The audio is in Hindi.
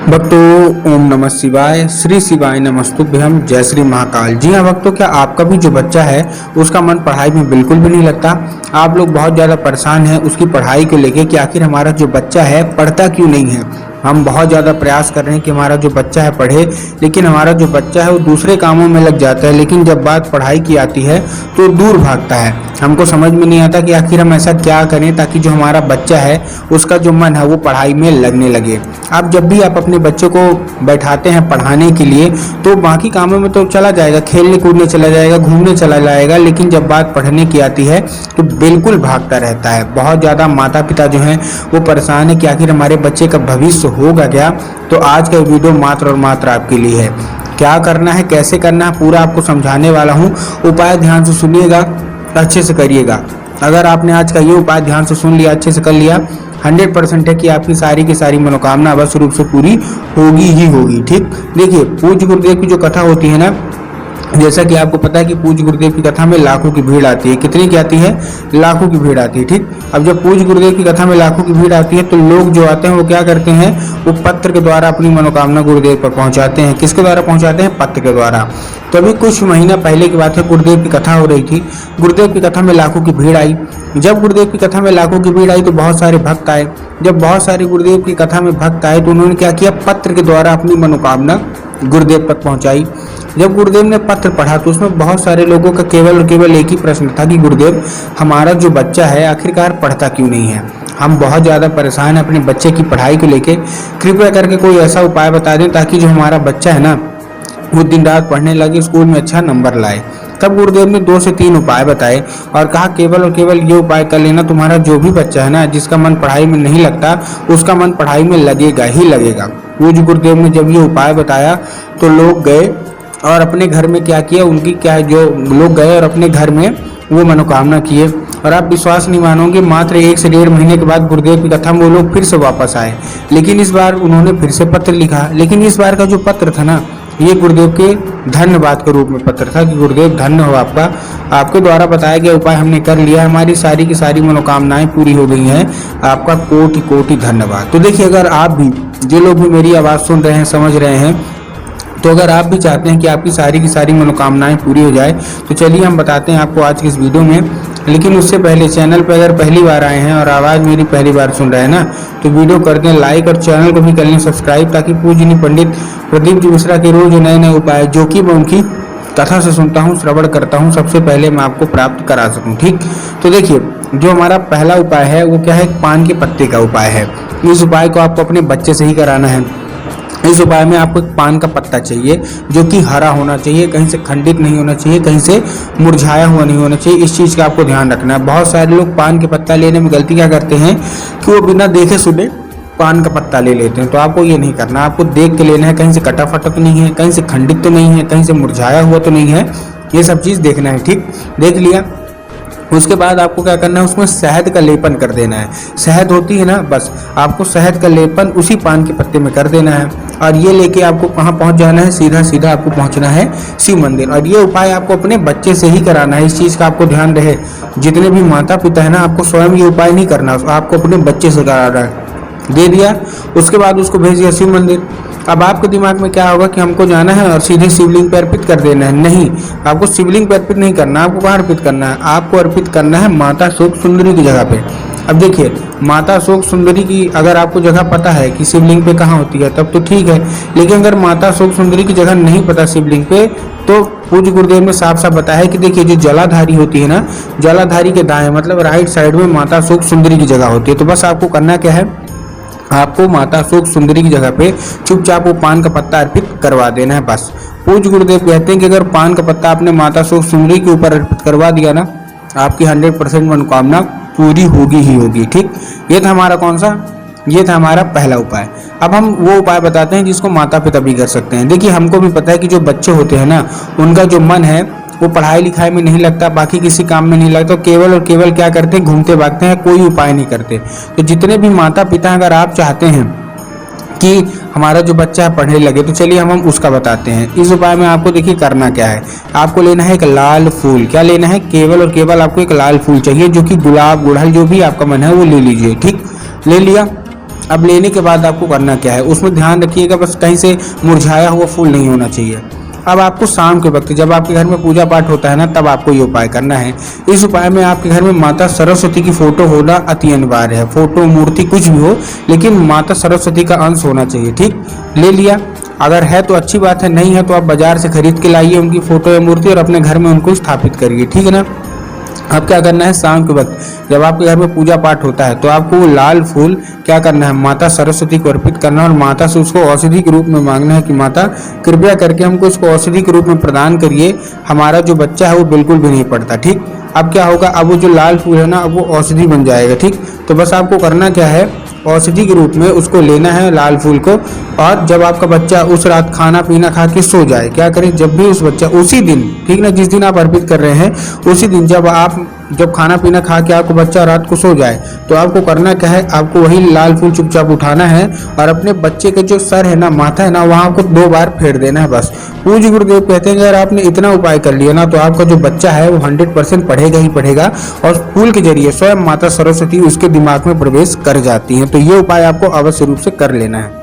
भक्तों ओम नमः शिवाय, श्री शिवाय नमस्तुभ्यम, जय श्री महाकाल। जी हाँ भक्तों, क्या आपका भी जो बच्चा है उसका मन पढ़ाई में बिल्कुल भी नहीं लगता? आप लोग बहुत ज़्यादा परेशान हैं उसकी पढ़ाई को लेके कि आखिर हमारा जो बच्चा है पढ़ता क्यों नहीं है। हम बहुत ज़्यादा प्रयास कर रहे हैं कि हमारा जो बच्चा है पढ़े, लेकिन हमारा जो बच्चा है वो दूसरे कामों में लग जाता है, लेकिन जब बात पढ़ाई की आती है तो दूर भागता है। हमको समझ में नहीं आता कि आखिर हम ऐसा क्या करें ताकि जो हमारा बच्चा है उसका जो मन है वो पढ़ाई में लगने लगे। आप जब भी आप अपने बच्चे को बैठाते हैं पढ़ाने के लिए तो बाकी कामों में तो चला जाएगा, खेलने कूदने चला जाएगा, घूमने चला जाएगा, लेकिन जब बात पढ़ने की आती है तो बिल्कुल भागता रहता है। बहुत ज़्यादा माता पिता जो हैं वो परेशान है कि आखिर हमारे बच्चे का भविष्य होगा क्या। तो आज का वीडियो मात्र और मात्र आपके लिए है। क्या करना है, कैसे करना है, पूरा आपको समझाने वाला हूँ। उपाय ध्यान से सुनिएगा, अच्छे से करिएगा। अगर आपने आज का ये उपाय ध्यान से सुन लिया, अच्छे से कर लिया, 100% है कि आपकी सारी की सारी मनोकामना अवश्य रूप से पूरी होगी ही होगी। ठीक, देखिए पूज्य गुरुदेव की जो कथा होती है ना, जैसा कि आपको पता है कि पूज्य गुरुदेव की कथा में लाखों की भीड़ आती है। कितनी की आती है? लाखों की भीड़ आती है। ठीक, अब जब पूज्य गुरुदेव की कथा में लाखों की भीड़ आती है तो लोग जो आते हैं वो क्या करते हैं, वो पत्र के द्वारा अपनी मनोकामना गुरुदेव पर पहुंचाते हैं। किसके द्वारा पहुंचाते हैं? पत्र के द्वारा। तो अभी कुछ महीना पहले की बात है, गुरुदेव की कथा हो रही थी। गुरुदेव की कथा में लाखों की भीड़ आई। जब गुरुदेव की कथा में लाखों की भीड़ आई तो बहुत सारे भक्त आए। जब बहुत सारे गुरुदेव की कथा में भक्त आए तो उन्होंने क्या किया, पत्र के द्वारा अपनी मनोकामना गुरुदेव तक पहुंचाई। जब गुरुदेव ने पत्र पढ़ा तो उसमें बहुत सारे लोगों का केवल और केवल एक ही प्रश्न था कि गुरुदेव, हमारा जो बच्चा है आखिरकार पढ़ता क्यों नहीं है। हम बहुत ज़्यादा परेशान हैं अपने बच्चे की पढ़ाई को लेके। कृपया करके कोई ऐसा उपाय बता दें ताकि जो हमारा बच्चा है ना वो दिन रात पढ़ने लगे, स्कूल में अच्छा नंबर लाए। तब गुरुदेव ने 2 से 3 उपाय बताए और कहा केवल और केवल ये उपाय कर लेना, तुम्हारा जो भी बच्चा है ना जिसका मन पढ़ाई में नहीं लगता उसका मन पढ़ाई में लगेगा ही लगेगा। पूज्य गुरुदेव ने जब ये उपाय बताया तो लोग गए और अपने घर में क्या किया, उनकी क्या जो लोग गए और अपने घर में वो मनोकामना किए। और आप विश्वास नहीं मानोगे, मात्र 1 से 1.5 महीने के बाद गुरुदेव की कथा में वो लोग फिर से वापस आए, लेकिन इस बार उन्होंने फिर से पत्र लिखा। लेकिन इस बार का जो पत्र था ना, ये गुरुदेव के धन्यवाद के रूप में पत्र था कि गुरुदेव धन्य हो आपका, आपके द्वारा बताया गया उपाय हमने कर लिया, हमारी सारी की सारी मनोकामनाएं पूरी हो गई हैं, आपका कोटि कोटि धन्यवाद। तो देखिए, अगर आप भी, जो लोग भी मेरी आवाज़ सुन रहे हैं, समझ रहे हैं, तो अगर आप भी चाहते हैं कि आपकी सारी की सारी मनोकामनाएं पूरी हो जाए तो चलिए हम बताते हैं आपको आज की इस वीडियो में। लेकिन उससे पहले चैनल पर अगर पहली बार आए हैं और आवाज़ मेरी पहली बार सुन रहे हैं ना, तो वीडियो कर दें लाइक और चैनल को भी कर लें सब्सक्राइब, ताकि पूज्य पंडित प्रदीप जी मिश्रा के रोज नए नए उपाय जो कि मैं उनकी कथा से सुनता हूँ, श्रवण करता हूँ, सबसे पहले मैं आपको प्राप्त करा सकूँ। ठीक, तो देखिए जो हमारा पहला उपाय है वो क्या है, पान के पत्ते का उपाय है। इस उपाय को आपको अपने बच्चे से ही कराना है। इस उपाय में आपको एक पान का पत्ता चाहिए जो कि हरा होना चाहिए, कहीं से खंडित नहीं होना चाहिए, कहीं से मुरझाया हुआ नहीं होना चाहिए। इस चीज़ का आपको ध्यान रखना है। बहुत सारे लोग पान के पत्ता लेने में गलती क्या करते हैं कि वो बिना देखे सुने पान का पत्ता ले लेते हैं। तो आपको ये नहीं करना, आपको देख के लेना है, कहीं से कटा फटा तो नहीं है, कहीं से खंडित तो नहीं है, कहीं से मुरझाया हुआ तो नहीं है, ये सब चीज़ देखना है। ठीक, देख लिया। उसके बाद आपको क्या करना है, उसमें शहद का लेपन कर देना है। शहद होती है ना, बस आपको शहद का लेपन उसी पान के पत्ते में कर देना है और ये लेके आपको कहाँ पहुँच जाना है, सीधा सीधा आपको पहुँचना है शिव मंदिर। और ये उपाय आपको अपने बच्चे से ही कराना है, इस चीज़ का आपको ध्यान रहे। जितने भी माता पिता है ना, आपको स्वयं ये उपाय नहीं करना, आपको अपने बच्चे से कराना है। दे दिया, उसके बाद उसको भेज दिया शिव मंदिर। अब आपके दिमाग में क्या होगा कि हमको जाना है और सीधे शिवलिंग पे अर्पित कर देना है। नहीं, आपको शिवलिंग पे अर्पित नहीं करना। आपको कहाँ अर्पित करना है? आपको अर्पित करना है माता शोक सुंदरी की जगह पे। अब देखिए, माता शोक सुंदरी की अगर आपको जगह पता है कि शिवलिंग पे कहाँ होती है तब तो ठीक है, लेकिन अगर माता शोक सुंदरी की जगह नहीं पता शिवलिंग पे, तो पूज्य गुरुदेव ने साफ साफ बताया कि देखिए जो जलाधारी होती है ना, जलाधारी के दाएं मतलब राइट साइड में माता शोक सुंदरी की जगह होती है। तो बस आपको करना क्या है, आपको माता शोक सुंदरी की जगह पे चुपचाप वो पान का पत्ता अर्पित करवा देना है। बस पूज्य गुरुदेव कहते हैं कि अगर पान का पत्ता आपने माता शोक सुंदरी के ऊपर अर्पित करवा दिया ना, आपकी 100% मनोकामना पूरी होगी ही होगी। ठीक, ये था हमारा कौन सा, ये था हमारा पहला उपाय। अब हम वो उपाय बताते हैं जिसको माता पिता भी कर सकते हैं। देखिए हमको भी पता है कि जो बच्चे होते हैं ना, उनका जो मन है वो पढ़ाई लिखाई में नहीं लगता, बाकी किसी काम में नहीं लगता, तो केवल और केवल क्या करते हैं, घूमते भागते हैं, कोई उपाय नहीं करते। तो जितने भी माता पिता अगर आप चाहते हैं कि हमारा जो बच्चा है पढ़ने लगे, तो चलिए हम उसका बताते हैं। इस उपाय में आपको देखिए करना क्या है, आपको लेना है एक लाल फूल। क्या लेना है? केवल और केवल आपको एक लाल फूल चाहिए, जो कि गुलाब गुड़हल जो भी आपका मन है वो ले लीजिए। ठीक, ले लिया। अब लेने के बाद आपको करना क्या है, उसमें ध्यान रखिएगा बस कहीं से मुरझाया हुआ फूल नहीं होना चाहिए। अब आपको शाम के वक्त जब आपके घर में पूजा पाठ होता है ना, तब आपको ये उपाय करना है। इस उपाय में आपके घर में माता सरस्वती की फोटो होना अति अनिवार्य है। फोटो मूर्ति कुछ भी हो, लेकिन माता सरस्वती का अंश होना चाहिए। ठीक, ले लिया, अगर है तो अच्छी बात है, नहीं है तो आप बाजार से खरीद के लाइए उनकी फोटो या मूर्ति और अपने घर में उनको स्थापित करिए। ठीक है ना। अब क्या करना है, शाम के वक्त जब आपके घर में पूजा पाठ होता है तो आपको वो लाल फूल क्या करना है, माता सरस्वती को अर्पित करना और माता से उसको औषधि के रूप में मांगना है कि माता कृपया करके हमको इसको औषधि के रूप में प्रदान करिए, हमारा जो बच्चा है वो बिल्कुल भी नहीं पड़ता। ठीक, अब क्या होगा, अब वो जो लाल फूल है ना, अब वो औषधि बन जाएगा। ठीक, तो बस आपको करना क्या है, औषधि के रूप में उसको लेना है लाल फूल को। और जब आपका बच्चा उस रात खाना पीना खा के सो जाए, क्या करें, जब भी उस बच्चा उसी दिन, ठीक ना, जिस दिन आप अर्पित कर रहे हैं उसी दिन जब खाना पीना खा के आपको बच्चा रात को सो जाए, तो आपको करना क्या है, आपको वही लाल फूल चुपचाप उठाना है और अपने बच्चे के जो सर है ना, माथा है ना, वहां को 2 बार फेर देना है बस। पूज्य गुरुदेव कहते हैं अगर आपने इतना उपाय कर लिया ना, तो आपका जो बच्चा है वो 100% पढ़ेगा ही पढ़ेगा और फूल के जरिए स्वयं माता सरस्वती उसके दिमाग में प्रवेश कर जाती है। तो ये उपाय आपको अवश्य रूप से कर लेना है।